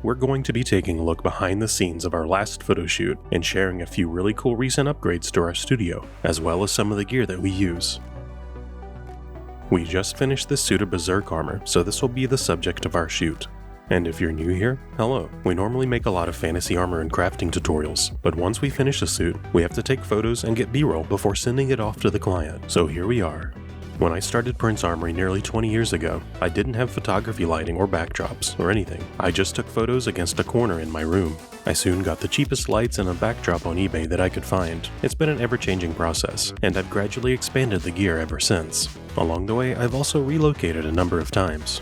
we're going to be taking a look behind the scenes of our last photo shoot and sharing a few really cool recent upgrades to our studio, as well as some of the gear that we use. We just finished this suit of Berserk Armor, so this will be the subject of our shoot. And if you're new here, hello. We normally make a lot of fantasy armor and crafting tutorials, but once we finish the suit, we have to take photos and get B-roll before sending it off to the client, so here we are. When I started Prince Armory nearly 20 years ago, I didn't have photography lighting or backdrops or anything. I just took photos against a corner in my room. I soon got the cheapest lights and a backdrop on eBay that I could find. It's been an ever-changing process, and I've gradually expanded the gear ever since. Along the way, I've also relocated a number of times.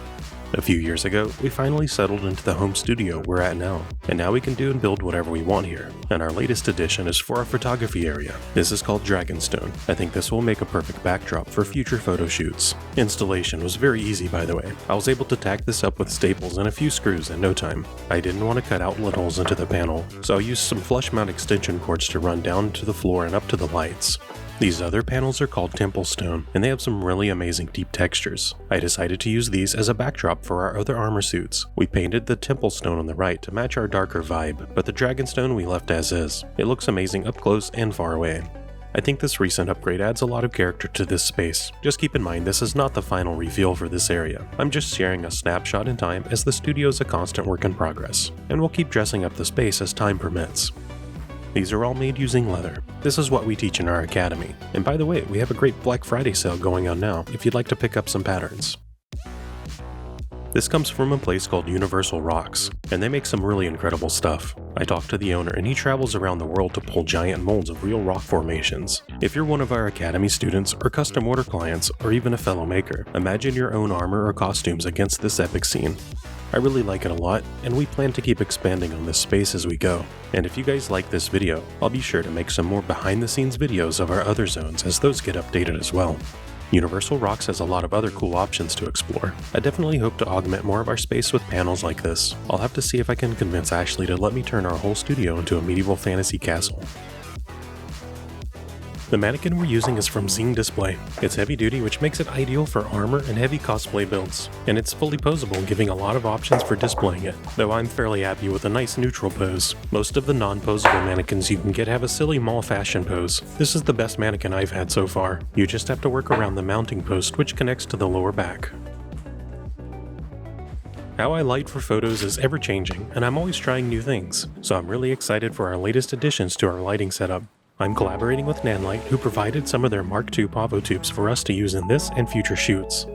A few years ago, we finally settled into the home studio we're at now, and now we can do and build whatever we want here. And our latest addition is for our photography area. This is called Dragonstone. I think this will make a perfect backdrop for future photo shoots. Installation was very easy, by the way. I was able to tack this up with staples and a few screws in no time. I didn't want to cut outlet holes into the panel, so I used some flush mount extension cords to run down to the floor and up to the lights. These other panels are called Temple Stone, and they have some really amazing deep textures. I decided to use these as a backdrop for our other armor suits. We painted the Temple Stone on the right to match our darker vibe, but the Dragonstone we left as is. It looks amazing up close and far away. I think this recent upgrade adds a lot of character to this space. Just keep in mind this is not the final reveal for this area. I'm just sharing a snapshot in time as the studio is a constant work in progress, and we'll keep dressing up the space as time permits. These are all made using leather. This is what we teach in our academy. And by the way, we have a great Black Friday sale going on now if you'd like to pick up some patterns. This comes from a place called Universal Rocks, and they make some really incredible stuff. I talked to the owner and he travels around the world to pull giant molds of real rock formations. If you're one of our academy students or custom order clients or even a fellow maker, imagine your own armor or costumes against this epic scene. I really like it a lot, and we plan to keep expanding on this space as we go. And if you guys like this video, I'll be sure to make some more behind the scenes videos of our other zones as those get updated as well. Universal Rocks has a lot of other cool options to explore. I definitely hope to augment more of our space with panels like this. I'll have to see if I can convince Ashley to let me turn our whole studio into a medieval fantasy castle. The mannequin we're using is from Zing Display. It's heavy duty, which makes it ideal for armor and heavy cosplay builds, and it's fully posable, giving a lot of options for displaying it, though I'm fairly happy with a nice neutral pose. Most of the non-posable mannequins you can get have a silly mall fashion pose. This is the best mannequin I've had so far. You just have to work around the mounting post, which connects to the lower back. How I light for photos is ever changing, and I'm always trying new things, so I'm really excited for our latest additions to our lighting setup. I'm collaborating with Nanlite, who provided some of their Mark II Pavo tubes for us to use in this and future shoots.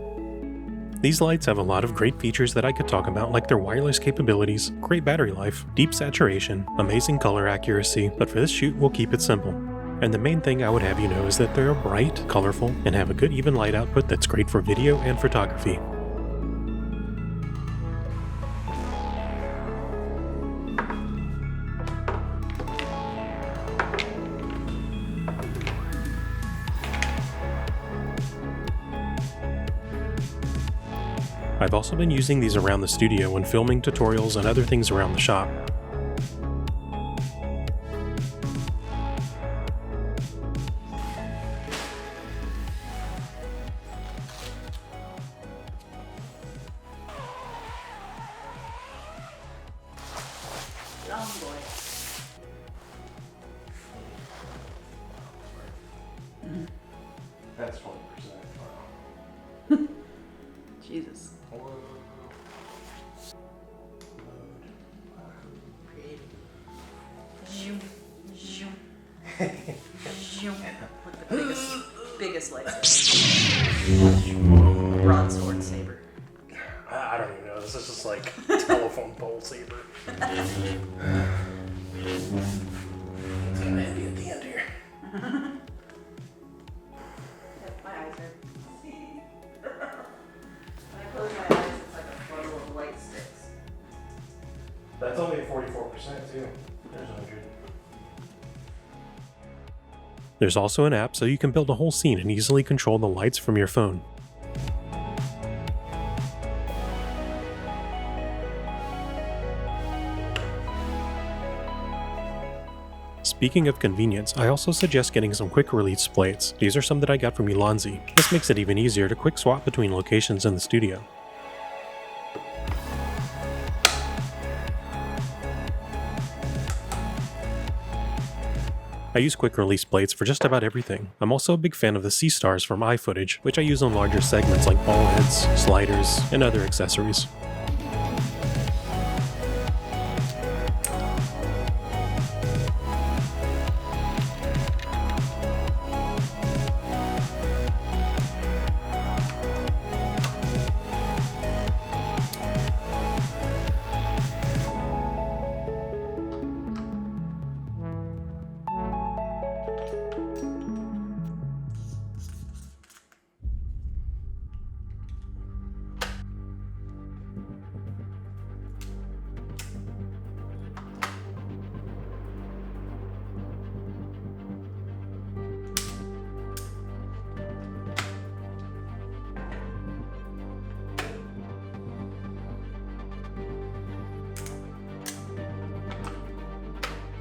These lights have a lot of great features that I could talk about, like their wireless capabilities, great battery life, deep saturation, amazing color accuracy, but for this shoot we'll keep it simple. And the main thing I would have you know is that they're bright, colorful, and have a good even light output that's great for video and photography. I've also been using these around the studio when filming tutorials and other things around the shop. That's 20%. Jesus. With the biggest lightsaber. Broadsword saber. I don't even know. This is just like telephone pole saber. It's gonna hit you at the end here. My eyes are. When I close my eyes, it's like a flow of light sticks. That's only at 44% too. There's 100. There's also an app so you can build a whole scene and easily control the lights from your phone. Speaking of convenience, I also suggest getting some quick release plates. These are some that I got from Elonzi. This makes it even easier to quick swap between locations in the studio. I use quick release blades for just about everything. I'm also a big fan of the sea stars from iFootage, which I use on larger segments like ball heads, sliders, and other accessories.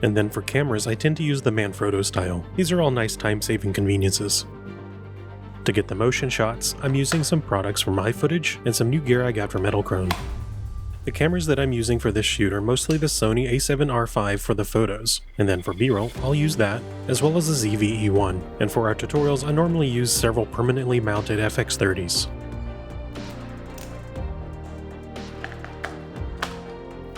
And then for cameras, I tend to use the Manfrotto style. These are all nice time-saving conveniences. To get the motion shots, I'm using some products from iFootage and some new gear I got from Metalchrome. The cameras that I'm using for this shoot are mostly the Sony a7R5 for the photos, and then for B-roll, I'll use that, as well as the ZV-E1, and for our tutorials I normally use several permanently mounted FX30s.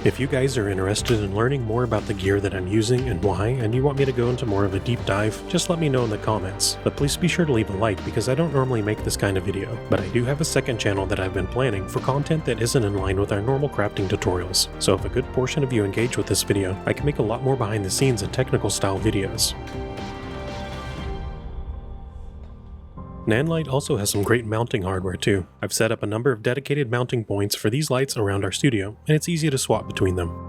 If you guys are interested in learning more about the gear that I'm using and why, and you want me to go into more of a deep dive, just let me know in the comments. But please be sure to leave a like because I don't normally make this kind of video, but I do have a second channel that I've been planning for content that isn't in line with our normal crafting tutorials. So if a good portion of you engage with this video, I can make a lot more behind the scenes and technical style videos. Nanlite also has some great mounting hardware too. I've set up a number of dedicated mounting points for these lights around our studio, and it's easy to swap between them.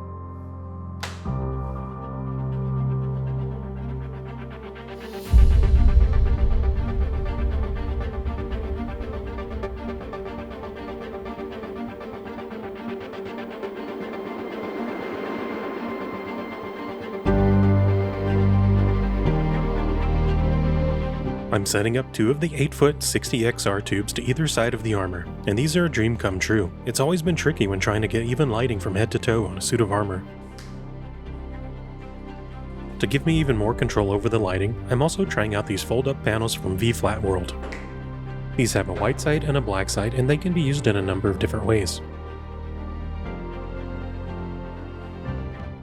I'm setting up two of the 8-foot 60XR tubes to either side of the armor, and these are a dream come true. It's always been tricky when trying to get even lighting from head to toe on a suit of armor. To give me even more control over the lighting, I'm also trying out these fold-up panels from V-Flat World. These have a white side and a black side, and they can be used in a number of different ways.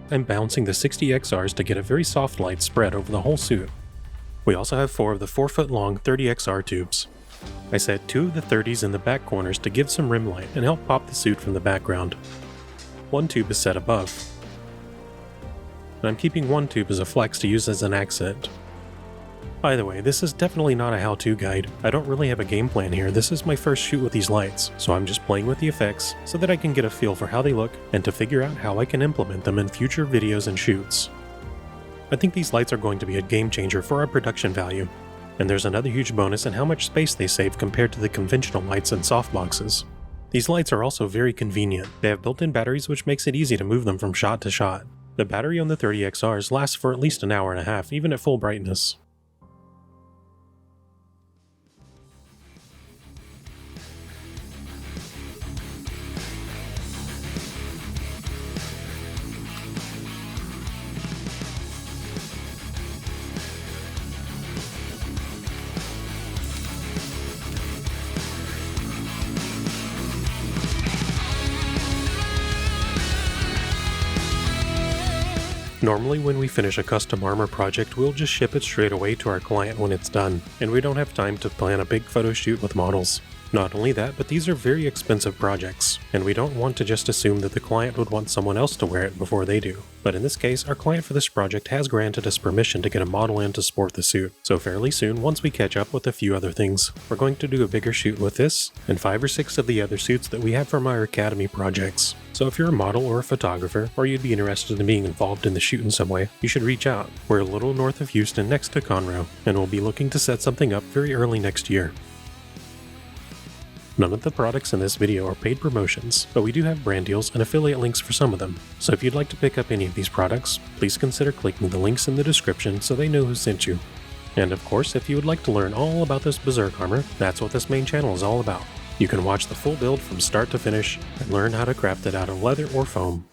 I'm balancing the 60XRs to get a very soft light spread over the whole suit. We also have 4 of the 4-foot-long 30XR tubes. I set 2 of the 30s in the back corners to give some rim light and help pop the suit from the background. 1 tube is set above, and I'm keeping 1 tube as a flex to use as an accent. By the way, this is definitely not a how-to guide. I don't really have a game plan here. This is my first shoot with these lights, so I'm just playing with the effects so that I can get a feel for how they look and to figure out how I can implement them in future videos and shoots. I think these lights are going to be a game changer for our production value, and there's another huge bonus in how much space they save compared to the conventional lights in softboxes. These lights are also very convenient. They have built-in batteries which makes it easy to move them from shot to shot. The battery on the 30XRs lasts for at least an hour and a half, even at full brightness. Normally when we finish a custom armor project, we'll just ship it straight away to our client when it's done, and we don't have time to plan a big photo shoot with models. Not only that, but these are very expensive projects, and we don't want to just assume that the client would want someone else to wear it before they do. But in this case, our client for this project has granted us permission to get a model in to sport the suit, so fairly soon, once we catch up with a few other things, we're going to do a bigger shoot with this, and 5 or 6 of the other suits that we have from our Academy projects. So if you're a model or a photographer, or you'd be interested in being involved in the shoot in some way, you should reach out. We're a little north of Houston next to Conroe, and we'll be looking to set something up very early next year. None of the products in this video are paid promotions, but we do have brand deals and affiliate links for some of them. So if you'd like to pick up any of these products, please consider clicking the links in the description so they know who sent you. And of course, if you would like to learn all about this Berserk armor, that's what this main channel is all about. You can watch the full build from start to finish and learn how to craft it out of leather or foam.